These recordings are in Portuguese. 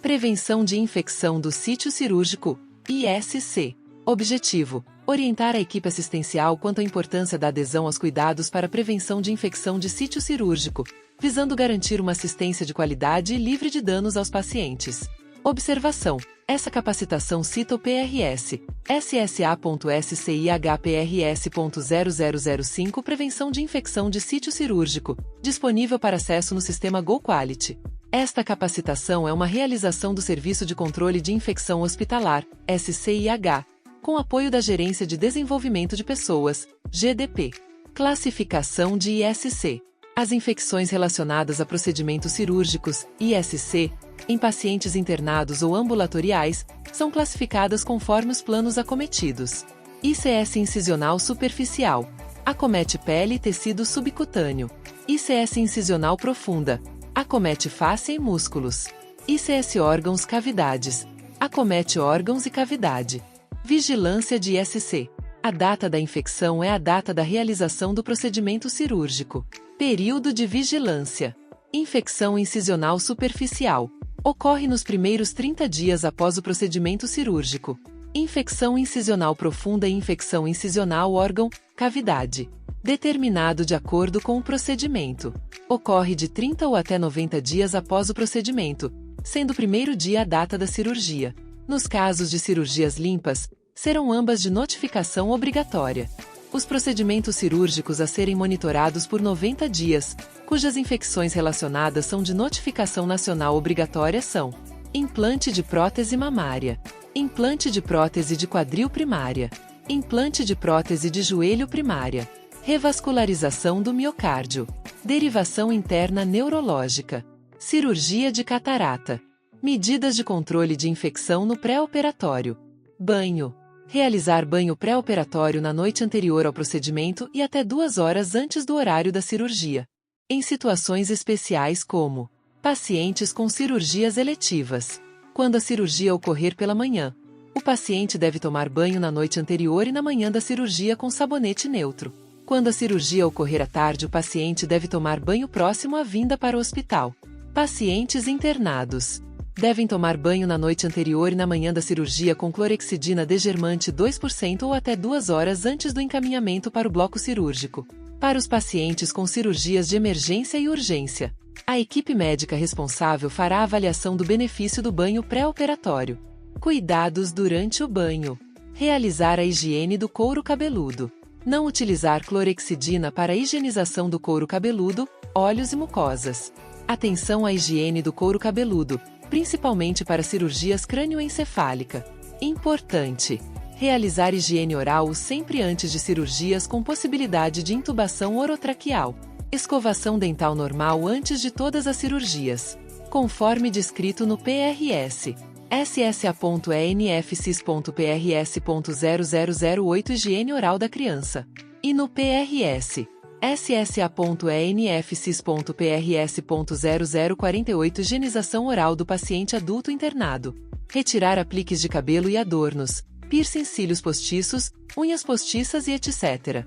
Prevenção de infecção do sítio cirúrgico, ISC. Objetivo: orientar a equipe assistencial quanto à importância da adesão aos cuidados para a prevenção de infecção de sítio cirúrgico, visando garantir uma assistência de qualidade e livre de danos aos pacientes. Observação: essa capacitação cita o PRS, SSA.SCIHPRS.0005 Prevenção de infecção de sítio cirúrgico, disponível para acesso no sistema GoQuality. Esta capacitação é uma realização do Serviço de Controle de Infecção Hospitalar, SCIH, com apoio da Gerência de Desenvolvimento de Pessoas, GDP. Classificação de ISC. As infecções relacionadas a procedimentos cirúrgicos, ISC, em pacientes internados ou ambulatoriais, são classificadas conforme os planos acometidos. ICS incisional superficial. Acomete pele e tecido subcutâneo. ICS incisional profunda. Acomete face e músculos. ICS órgãos cavidades. Acomete órgãos e cavidade. Vigilância de ISC. A data da infecção é a data da realização do procedimento cirúrgico. Período de vigilância. Infecção incisional superficial. Ocorre nos primeiros 30 dias após o procedimento cirúrgico. Infecção incisional profunda e infecção incisional órgão, cavidade. Determinado de acordo com o procedimento. Ocorre de 30 ou até 90 dias após o procedimento, sendo o primeiro dia a data da cirurgia. Nos casos de cirurgias limpas, serão ambas de notificação obrigatória. Os procedimentos cirúrgicos a serem monitorados por 90 dias, cujas infecções relacionadas são de notificação nacional obrigatória são: implante de prótese mamária, implante de prótese de quadril primária, implante de prótese de joelho primária, revascularização do miocárdio, derivação interna neurológica, cirurgia de catarata, medidas de controle de infecção no pré-operatório, banho. Realizar banho pré-operatório na noite anterior ao procedimento e até 2 horas antes do horário da cirurgia. Em situações especiais como pacientes com cirurgias eletivas. Quando a cirurgia ocorrer pela manhã, o paciente deve tomar banho na noite anterior e na manhã da cirurgia com sabonete neutro. Quando a cirurgia ocorrer à tarde, o paciente deve tomar banho próximo à vinda para o hospital. Pacientes internados devem tomar banho na noite anterior e na manhã da cirurgia com clorexidina degermante 2% ou até 2 horas antes do encaminhamento para o bloco cirúrgico. Para os pacientes com cirurgias de emergência e urgência, a equipe médica responsável fará a avaliação do benefício do banho pré-operatório. Cuidados durante o banho. Realizar a higiene do couro cabeludo. Não utilizar clorexidina para a higienização do couro cabeludo, olhos e mucosas. Atenção à higiene do couro cabeludo, principalmente para cirurgias crânioencefálica. Importante: realizar higiene oral sempre antes de cirurgias com possibilidade de intubação orotraqueal. Escovação dental normal antes de todas as cirurgias, conforme descrito no PRS. SSA.ENFCIS.PRS.0008 Higiene oral da criança. E no PRS. SSA.ENFCIS.PRS.0048 Higienização oral do paciente adulto internado. Retirar apliques de cabelo e adornos, piercing, cílios postiços, unhas postiças e etc.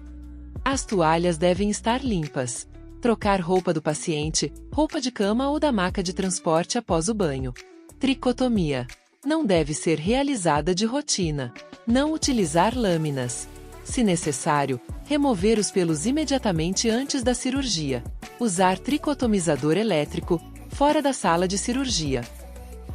As toalhas devem estar limpas. Trocar roupa do paciente, roupa de cama ou da maca de transporte após o banho. Tricotomia. Não deve ser realizada de rotina. Não utilizar lâminas. Se necessário, remover os pelos imediatamente antes da cirurgia. Usar tricotomizador elétrico, fora da sala de cirurgia.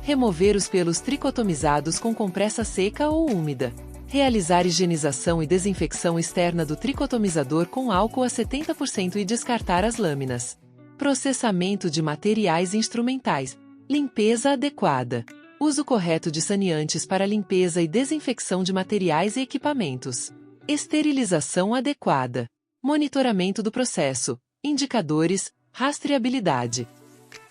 Remover os pelos tricotomizados com compressa seca ou úmida. Realizar higienização e desinfecção externa do tricotomizador com álcool a 70% e descartar as lâminas. Processamento de materiais instrumentais. Limpeza adequada. Uso correto de saneantes para limpeza e desinfecção de materiais e equipamentos. Esterilização adequada. Monitoramento do processo. Indicadores, rastreabilidade.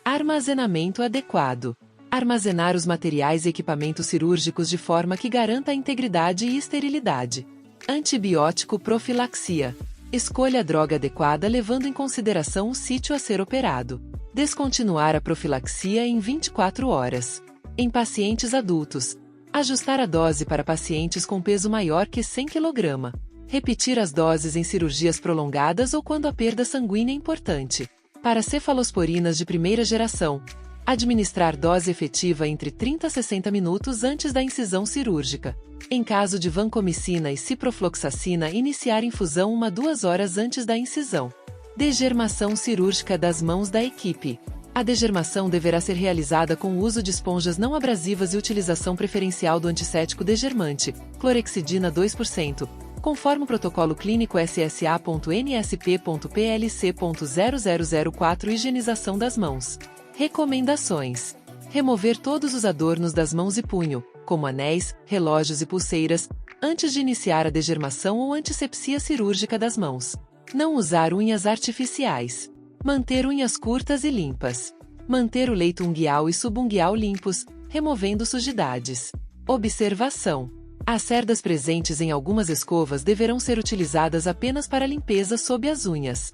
Armazenamento adequado. Armazenar os materiais e equipamentos cirúrgicos de forma que garanta a integridade e esterilidade. Antibiótico profilaxia. Escolha a droga adequada levando em consideração o sítio a ser operado. Descontinuar a profilaxia em 24 horas. Em pacientes adultos, ajustar a dose para pacientes com peso maior que 100 kg. Repetir as doses em cirurgias prolongadas ou quando a perda sanguínea é importante. Para cefalosporinas de primeira geração, Administrar dose efetiva entre 30 a 60 minutos antes da incisão cirúrgica. Em caso de vancomicina e ciprofloxacina, iniciar infusão 1 a 2 horas antes da incisão. Degermação cirúrgica das mãos da equipe. A degermação deverá ser realizada com o uso de esponjas não abrasivas e utilização preferencial do antisséptico degermante, clorexidina 2%, conforme o protocolo clínico SSA.NSP.PLC.0004. Higienização das mãos. Recomendações: remover todos os adornos das mãos e punho, como anéis, relógios e pulseiras, antes de iniciar a degermação ou antisepsia cirúrgica das mãos. Não usar unhas artificiais. Manter unhas curtas e limpas. Manter o leito unguial e subunguial limpos, removendo sujidades. Observação: as cerdas presentes em algumas escovas deverão ser utilizadas apenas para limpeza sob as unhas.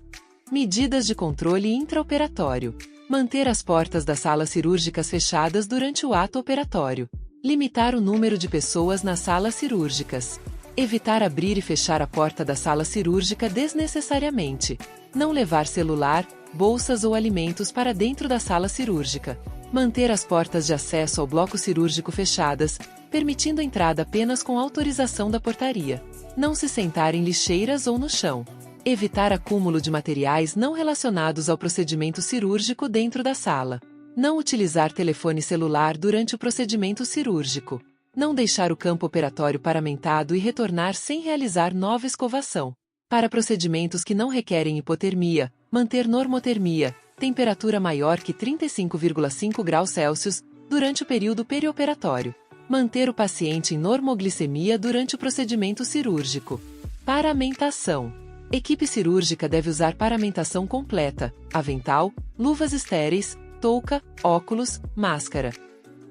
Medidas de controle intraoperatório. Manter as portas das salas cirúrgicas fechadas durante o ato operatório. Limitar o número de pessoas nas salas cirúrgicas. Evitar abrir e fechar a porta da sala cirúrgica desnecessariamente. Não levar celular, bolsas ou alimentos para dentro da sala cirúrgica. Manter as portas de acesso ao bloco cirúrgico fechadas, permitindo entrada apenas com autorização da portaria. Não se sentar em lixeiras ou no chão. Evitar acúmulo de materiais não relacionados ao procedimento cirúrgico dentro da sala. Não utilizar telefone celular durante o procedimento cirúrgico. Não deixar o campo operatório paramentado e retornar sem realizar nova escovação. Para procedimentos que não requerem hipotermia, manter normotermia, temperatura maior que 35,5 graus Celsius, durante o período perioperatório. Manter o paciente em normoglicemia durante o procedimento cirúrgico. Paramentação. Equipe cirúrgica deve usar paramentação completa, avental, luvas estéreis, touca, óculos, máscara.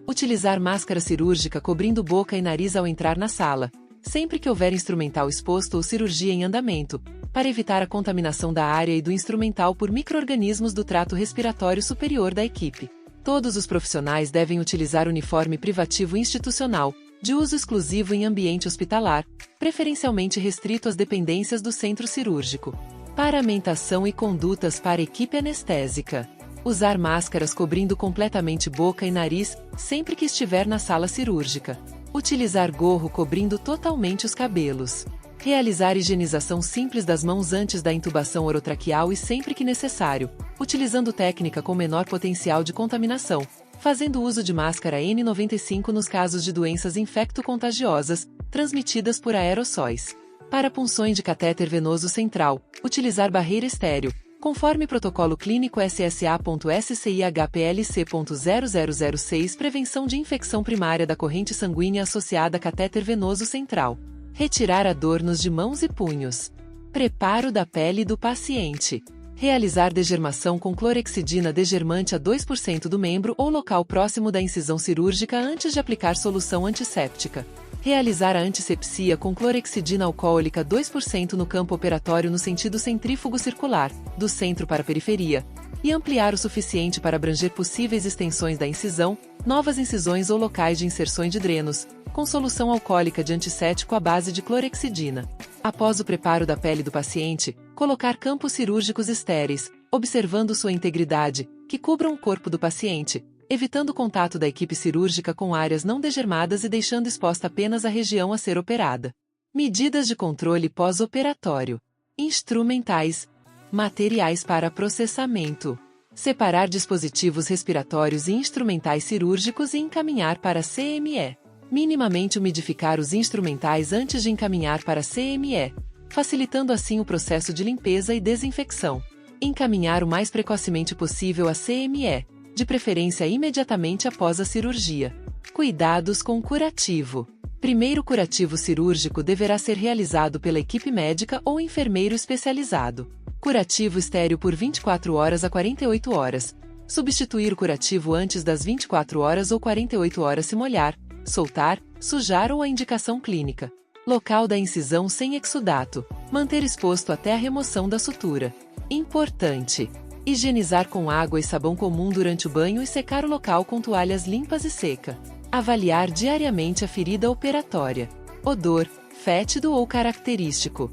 Utilizar máscara cirúrgica cobrindo boca e nariz ao entrar na sala, sempre que houver instrumental exposto ou cirurgia em andamento, para evitar a contaminação da área e do instrumental por micro-organismos do trato respiratório superior da equipe. Todos os profissionais devem utilizar uniforme privativo institucional, de uso exclusivo em ambiente hospitalar, preferencialmente restrito às dependências do centro cirúrgico. Paramentação e condutas para equipe anestésica. Usar máscaras cobrindo completamente boca e nariz, sempre que estiver na sala cirúrgica. Utilizar gorro cobrindo totalmente os cabelos. Realizar higienização simples das mãos antes da intubação orotraqueal e sempre que necessário, utilizando técnica com menor potencial de contaminação, fazendo uso de máscara N95 nos casos de doenças infecto-contagiosas, transmitidas por aerossóis. Para punções de catéter venoso central, utilizar barreira estéreo, conforme protocolo clínico SSA.SCIHPLC.0006. Prevenção de infecção primária da corrente sanguínea associada a catéter venoso central. Retirar adornos de mãos e punhos. Preparo da pele do paciente. Realizar degermação com clorexidina degermante a 2% do membro ou local próximo da incisão cirúrgica antes de aplicar solução antisséptica. Realizar a antisepsia com clorexidina alcoólica 2% no campo operatório no sentido centrífugo circular, do centro para a periferia, e ampliar o suficiente para abranger possíveis extensões da incisão, novas incisões ou locais de inserções de drenos, com solução alcoólica de antisséptico à base de clorexidina. Após o preparo da pele do paciente, colocar campos cirúrgicos estéreis, observando sua integridade, que cubram o corpo do paciente, evitando o contato da equipe cirúrgica com áreas não degermadas e deixando exposta apenas a região a ser operada. Medidas de controle pós-operatório. Instrumentais. Materiais para processamento. Separar dispositivos respiratórios e instrumentais cirúrgicos e encaminhar para CME. Minimamente umidificar os instrumentais antes de encaminhar para CME, facilitando assim o processo de limpeza e desinfecção. Encaminhar o mais precocemente possível a CME, de preferência imediatamente após a cirurgia. Cuidados com curativo. Primeiro curativo cirúrgico deverá ser realizado pela equipe médica ou enfermeiro especializado. Curativo estéril por 24 horas a 48 horas. Substituir o curativo antes das 24 horas ou 48 horas se molhar, soltar, sujar ou a indicação clínica. Local da incisão sem exudato. Manter exposto até a remoção da sutura. Importante. Higienizar com água e sabão comum durante o banho e secar o local com toalhas limpas e seca. Avaliar diariamente a ferida operatória. Odor, fétido ou característico.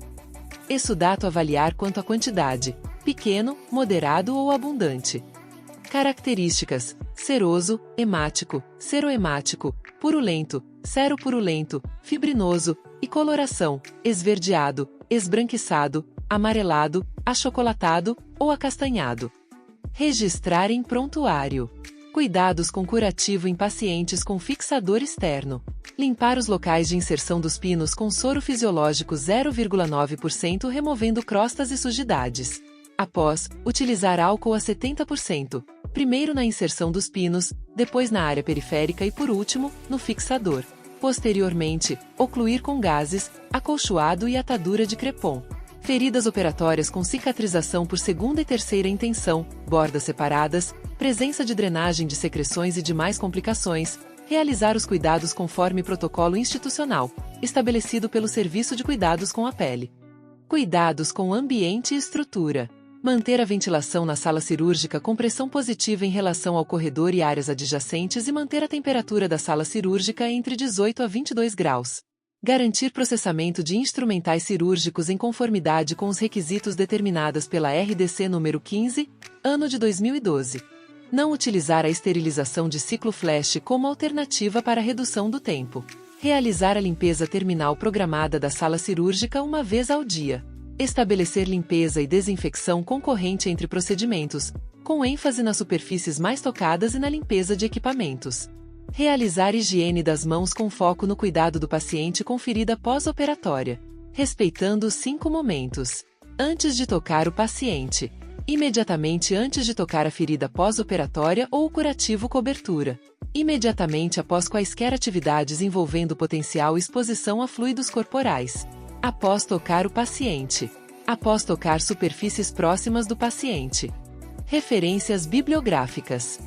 Exudato avaliar quanto à quantidade. Pequeno, moderado ou abundante. Características: seroso, hemático, serohemático, purulento, seropurulento, fibrinoso, e coloração: esverdeado, esbranquiçado, amarelado, achocolatado ou acastanhado. Registrar em prontuário. Cuidados com curativo em pacientes com fixador externo. Limpar os locais de inserção dos pinos com soro fisiológico 0,9%, removendo crostas e sujidades. Após, utilizar álcool a 70%, primeiro na inserção dos pinos, depois na área periférica e por último, no fixador. Posteriormente, ocluir com gases, acolchoado e atadura de crepom. Feridas operatórias com cicatrização por segunda e terceira intenção, bordas separadas, presença de drenagem de secreções e demais complicações, realizar os cuidados conforme protocolo institucional, estabelecido pelo Serviço de Cuidados com a Pele. Cuidados com ambiente e estrutura. Manter a ventilação na sala cirúrgica com pressão positiva em relação ao corredor e áreas adjacentes e manter a temperatura da sala cirúrgica entre 18 a 22 graus. Garantir processamento de instrumentais cirúrgicos em conformidade com os requisitos determinados pela RDC número 15, ano de 2012. Não utilizar a esterilização de ciclo flash como alternativa para a redução do tempo. Realizar a limpeza terminal programada da sala cirúrgica uma vez ao dia. Estabelecer limpeza e desinfecção concorrente entre procedimentos, com ênfase nas superfícies mais tocadas e na limpeza de equipamentos. Realizar higiene das mãos com foco no cuidado do paciente com ferida pós-operatória, respeitando os 5 momentos. Antes de tocar o paciente. Imediatamente antes de tocar a ferida pós-operatória ou o curativo cobertura. Imediatamente após quaisquer atividades envolvendo potencial exposição a fluidos corporais. Após tocar o paciente. Após tocar superfícies próximas do paciente. Referências bibliográficas.